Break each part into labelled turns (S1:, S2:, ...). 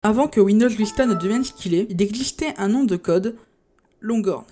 S1: Avant que Windows Vista ne devienne ce qu'il est, il existait un nom de code, Longhorn.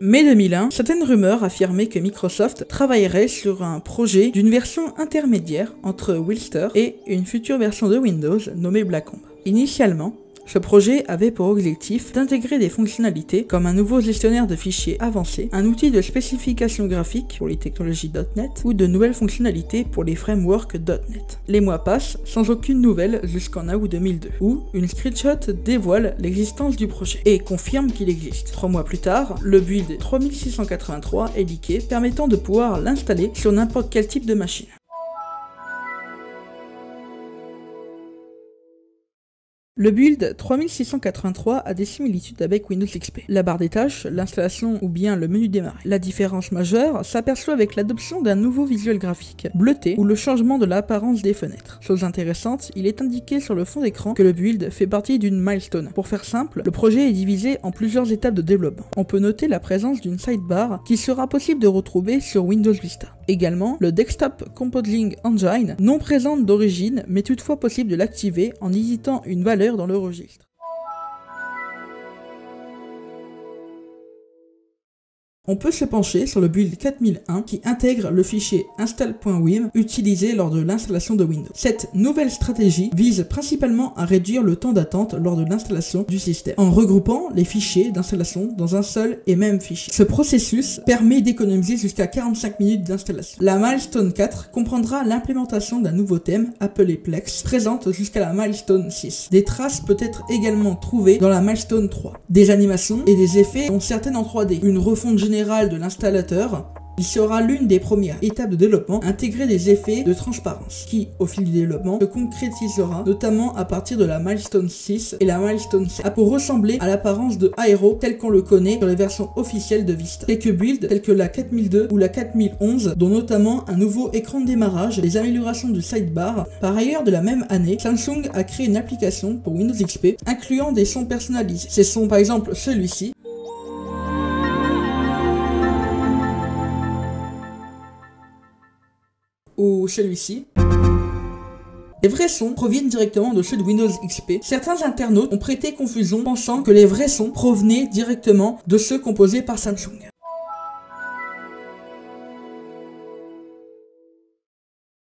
S1: Mai 2001, certaines rumeurs affirmaient que Microsoft travaillerait sur un projet d'une version intermédiaire entre Wilster et une future version de Windows nommée Blackcomb. Initialement, ce projet avait pour objectif d'intégrer des fonctionnalités comme un nouveau gestionnaire de fichiers avancé, un outil de spécification graphique pour les technologies .NET ou de nouvelles fonctionnalités pour les frameworks .NET. Les mois passent sans aucune nouvelle jusqu'en août 2002, où une screenshot dévoile l'existence du projet et confirme qu'il existe. 3 mois plus tard, le build 3683 est leaké, permettant de pouvoir l'installer sur n'importe quel type de machine. Le build 3683 a des similitudes avec Windows XP. La barre des tâches, l'installation ou bien le menu démarrer. La différence majeure s'aperçoit avec l'adoption d'un nouveau visuel graphique, bleuté, ou le changement de l'apparence des fenêtres. Chose intéressante, il est indiqué sur le fond d'écran que le build fait partie d'une milestone. Pour faire simple, le projet est divisé en plusieurs étapes de développement. On peut noter la présence d'une sidebar qui sera possible de retrouver sur Windows Vista. Également, le Desktop Composing Engine, non présente d'origine, mais toutefois possible de l'activer en éditant une valeur dans le registre. On peut se pencher sur le build 4001 qui intègre le fichier install.wim utilisé lors de l'installation de Windows. Cette nouvelle stratégie vise principalement à réduire le temps d'attente lors de l'installation du système, en regroupant les fichiers d'installation dans un seul et même fichier. Ce processus permet d'économiser jusqu'à 45 minutes d'installation. La milestone 4 comprendra l'implémentation d'un nouveau thème appelé Plex, présente jusqu'à la milestone 6. Des traces peuvent être également trouvées dans la milestone 3. Des animations et des effets, dont certaines en 3D. Une refonte générale de l'installateur. Il sera l'une des premières étapes de développement, intégrer des effets de transparence, qui, au fil du développement, se concrétisera notamment à partir de la milestone 6 et la milestone 7, pour ressembler à l'apparence de Aero tel qu'on le connaît sur les versions officielles de Vista. Quelques builds tels que la 4002 ou la 4011, dont notamment un nouveau écran de démarrage, des améliorations du sidebar. Par ailleurs, de la même année, Samsung a créé une application pour Windows XP, incluant des sons personnalisés. Ces sons par exemple celui-ci, ou celui-ci. Les vrais sons proviennent directement de ceux de Windows XP. Certains internautes ont prêté confusion pensant que les vrais sons provenaient directement de ceux composés par Samsung.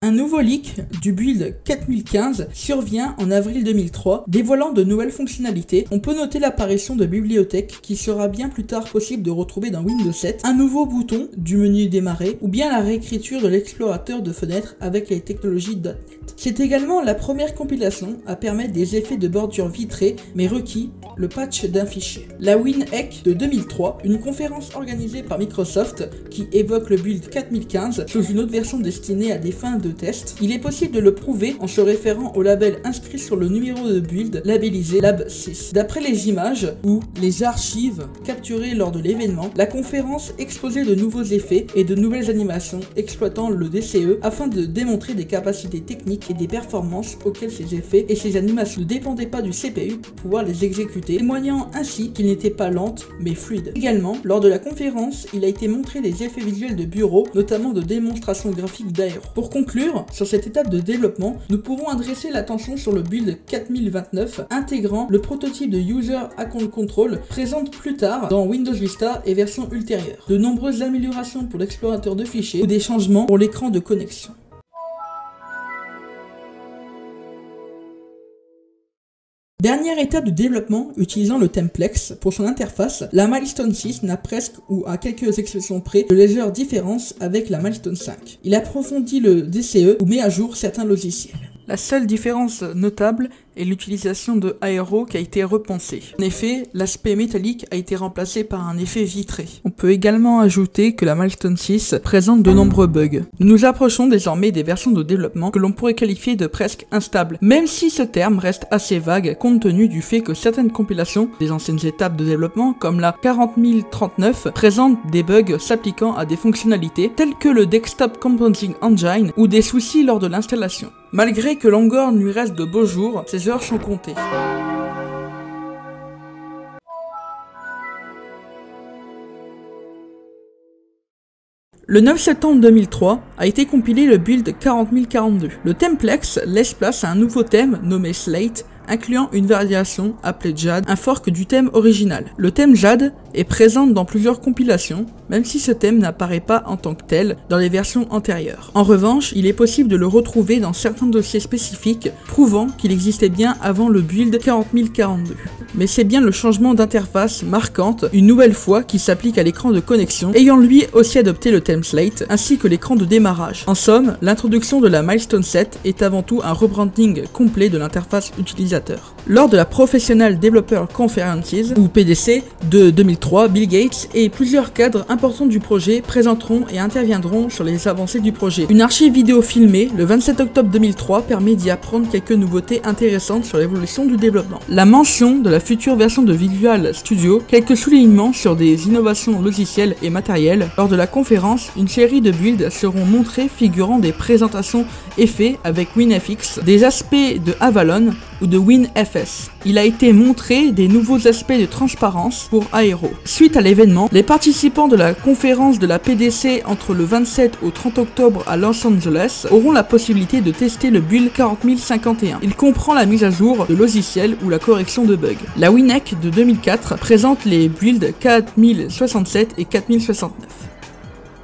S1: Un nouveau leak du build 4015 survient en avril 2003, dévoilant de nouvelles fonctionnalités. On peut noter l'apparition de bibliothèques qui sera bien plus tard possible de retrouver dans Windows 7, un nouveau bouton du menu démarrer ou bien la réécriture de l'explorateur de fenêtres avec les technologies .NET. C'est également la première compilation à permettre des effets de bordure vitrée mais requis le patch d'un fichier. La WinEck de 2003, une conférence organisée par Microsoft qui évoque le build 4015 sous une autre version destinée à des fins de test. Il est possible de le prouver en se référant au label inscrit sur le numéro de build labellisé Lab 6. D'après les images ou les archives capturées lors de l'événement, la conférence exposait de nouveaux effets et de nouvelles animations exploitant le DCE afin de démontrer des capacités techniques et des performances auxquelles ces effets et ces animations ne dépendaient pas du CPU pour pouvoir les exécuter, témoignant ainsi qu'ils n'étaient pas lentes mais fluides. Également, lors de la conférence, il a été montré des effets visuels de bureau, notamment de démonstration graphique d'Aero. Pour conclure, sur cette étape de développement, nous pouvons adresser l'attention sur le build 4029 intégrant le prototype de User Account Control présente plus tard dans Windows Vista et versions ultérieures. De nombreuses améliorations pour l'explorateur de fichiers ou des changements pour l'écran de connexion. Dernière étape de développement utilisant le Templex pour son interface, la Milestone 6 n'a presque ou à quelques exceptions près de légères différences avec la Milestone 5. Il approfondit le DCE ou met à jour certains logiciels. La seule différence notable est l'utilisation de Aero qui a été repensée. En effet, l'aspect métallique a été remplacé par un effet vitré. On peut également ajouter que la Milestone 6 présente de nombreux bugs. Nous nous approchons désormais des versions de développement que l'on pourrait qualifier de presque instables, même si ce terme reste assez vague compte tenu du fait que certaines compilations des anciennes étapes de développement, comme la 40039, présentent des bugs s'appliquant à des fonctionnalités telles que le Desktop Composing Engine ou des soucis lors de l'installation. Malgré que Longhorn lui reste de beaux jours, ses heures sont comptées. Le 9 septembre 2003 a été compilé le build 40042. Le Themeplex laisse place à un nouveau thème nommé Slate, incluant une variation appelée Jade, un fork du thème original. Le thème Jade est présent dans plusieurs compilations, même si ce thème n'apparaît pas en tant que tel dans les versions antérieures. En revanche, il est possible de le retrouver dans certains dossiers spécifiques, prouvant qu'il existait bien avant le build 40042. Mais c'est bien le changement d'interface marquante, une nouvelle fois, qui s'applique à l'écran de connexion, ayant lui aussi adopté le thème Slate, ainsi que l'écran de démarrage. En somme, l'introduction de la Milestone 7 est avant tout un rebranding complet de l'interface utilisateur. Lors de la Professional Developer Conferences, ou PDC, de 2003, Bill Gates et plusieurs cadres importants du projet présenteront et interviendront sur les avancées du projet. Une archive vidéo filmée le 27 octobre 2003 permet d'y apprendre quelques nouveautés intéressantes sur l'évolution du développement. La mention de la future version de Visual Studio, quelques soulignements sur des innovations logicielles et matérielles. Lors de la conférence, une série de builds seront montrés figurant des présentations effets avec WinFX, des aspects de Avalon ou de WinFS. Il a été montré des nouveaux aspects de transparence pour Aero. Suite à l'événement, les participants de la conférence de la PDC entre le 27 au 30 octobre à Los Angeles auront la possibilité de tester le build 40051. Il comprend la mise à jour de logiciels ou la correction de bugs. La WinEck de 2004 présente les builds 4067 et 4069.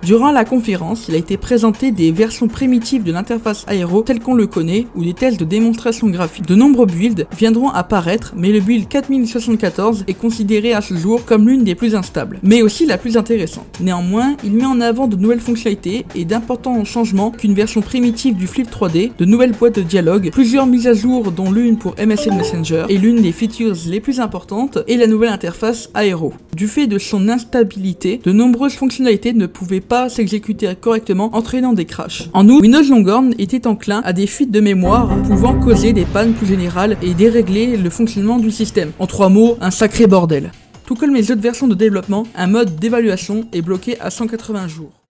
S1: Durant la conférence, il a été présenté des versions primitives de l'interface Aero telle qu'on le connaît ou des tests de démonstration graphique. De nombreux builds viendront apparaître, mais le build 4074 est considéré à ce jour comme l'une des plus instables, mais aussi la plus intéressante. Néanmoins, il met en avant de nouvelles fonctionnalités et d'importants changements qu'une version primitive du Flip 3D, de nouvelles boîtes de dialogue, plusieurs mises à jour dont l'une pour MSN Messenger et l'une des features les plus importantes est la nouvelle interface Aero. Du fait de son instabilité, de nombreuses fonctionnalités ne pouvaient pas s'exécuter correctement, entraînant des crashs. En outre, Windows Longhorn était enclin à des fuites de mémoire pouvant causer des pannes plus générales et dérégler le fonctionnement du système. En 3 mots, un sacré bordel. Tout comme les autres versions de développement, un mode d'évaluation est bloqué à 180 jours.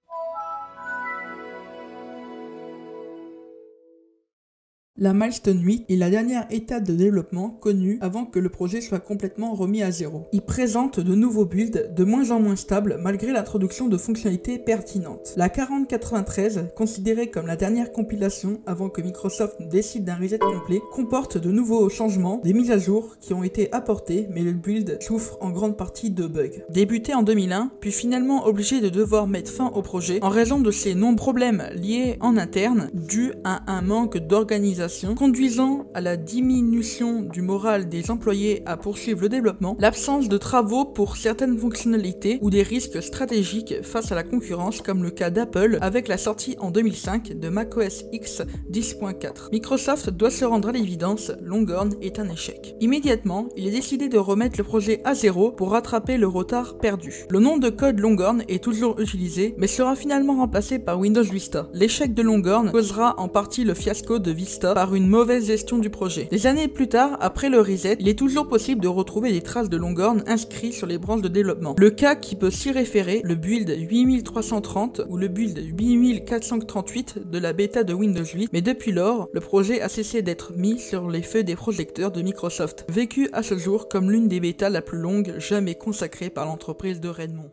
S1: La Milestone 8 est la dernière étape de développement connue avant que le projet soit complètement remis à zéro. Il présente de nouveaux builds de moins en moins stables malgré l'introduction de fonctionnalités pertinentes. La 4093, considérée comme la dernière compilation avant que Microsoft décide d'un reset complet, comporte de nouveaux changements, des mises à jour qui ont été apportées, mais le build souffre en grande partie de bugs. Débuté en 2001, puis finalement obligé de devoir mettre fin au projet en raison de ses nombreux problèmes liés en interne, dus à un manque d'organisation conduisant à la diminution du moral des employés à poursuivre le développement, l'absence de travaux pour certaines fonctionnalités ou des risques stratégiques face à la concurrence comme le cas d'Apple avec la sortie en 2005 de macOS X 10.4. Microsoft doit se rendre à l'évidence, Longhorn est un échec. Immédiatement, il est décidé de remettre le projet à zéro pour rattraper le retard perdu. Le nom de code Longhorn est toujours utilisé, mais sera finalement remplacé par Windows Vista. L'échec de Longhorn causera en partie le fiasco de Vista par une mauvaise gestion du projet. Des années plus tard, après le reset, il est toujours possible de retrouver des traces de Longhorn inscrits sur les branches de développement. Le cas qui peut s'y référer, le build 8330 ou le build 8438 de la bêta de Windows 8, mais depuis lors, le projet a cessé d'être mis sur les feux des projecteurs de Microsoft, vécu à ce jour comme l'une des bêtas la plus longue jamais consacrée par l'entreprise de Redmond.